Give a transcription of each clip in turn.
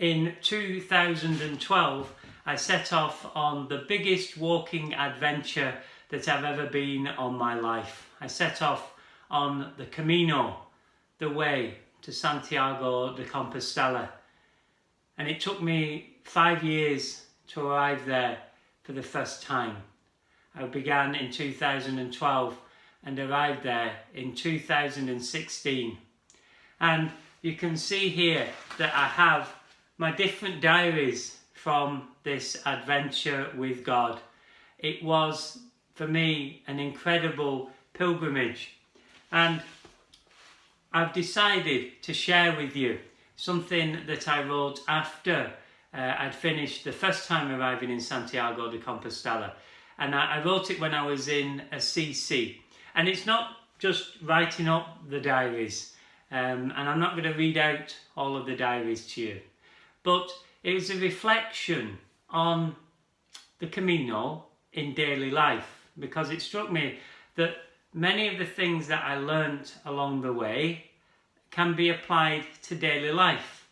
In 2012, I set off on the biggest walking adventure that I've ever been on my life. I set off on the Camino, the way to Santiago de Compostela. And it took me 5 years to arrive there for the first time. I began in 2012 and arrived there in 2016. And you can see here that I have my different diaries from this adventure with God. It was, for me, an incredible pilgrimage. And I've decided to share with you something that I wrote after I'd finished the first time arriving in Santiago de Compostela. And I wrote it when I was in a CC. And it's not just writing up the diaries. And I'm not going to read out all of the diaries to you. But it was a reflection on the Camino in daily life, because it struck me that many of the things that I learnt along the way can be applied to daily life.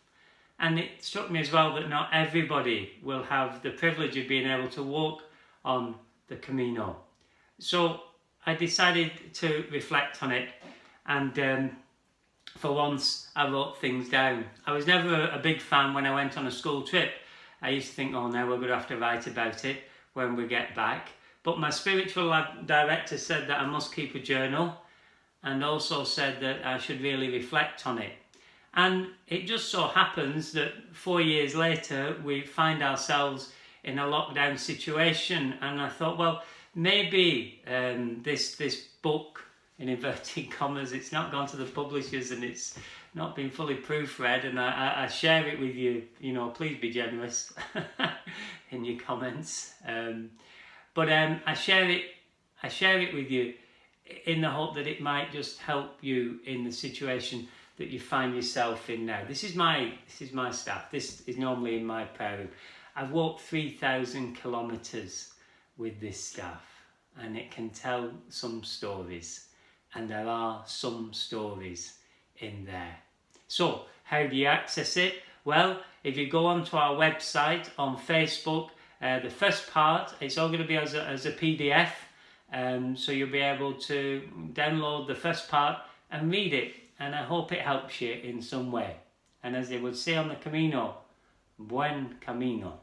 And it struck me as well that not everybody will have the privilege of being able to walk on the Camino. So I decided to reflect on it, and for once I wrote things down. I was never a big fan when I went on a school trip. I used to think, oh no, we're going to have to write about it when we get back. But my spiritual director said that I must keep a journal, and also said that I should really reflect on it. And it just so happens that 4 years later we find ourselves in a lockdown situation, and I thought, well, maybe this book, in inverted commas, it's not gone to the publishers and it's not been fully proofread, and I share it with you. You know, please be generous in your comments. But I share it with you in the hope that it might just help you in the situation that you find yourself in now. This is my staff. This is normally in my prayer room. I've walked 3,000 kilometres with this staff, and it can tell some stories. And there are some stories in there. So, how do you access it? Well, if you go onto our website on Facebook, the first part, it's all going to be as a PDF. So you'll be able to download the first part and read it. And I hope it helps you in some way. And as they would say on the Camino, buen camino.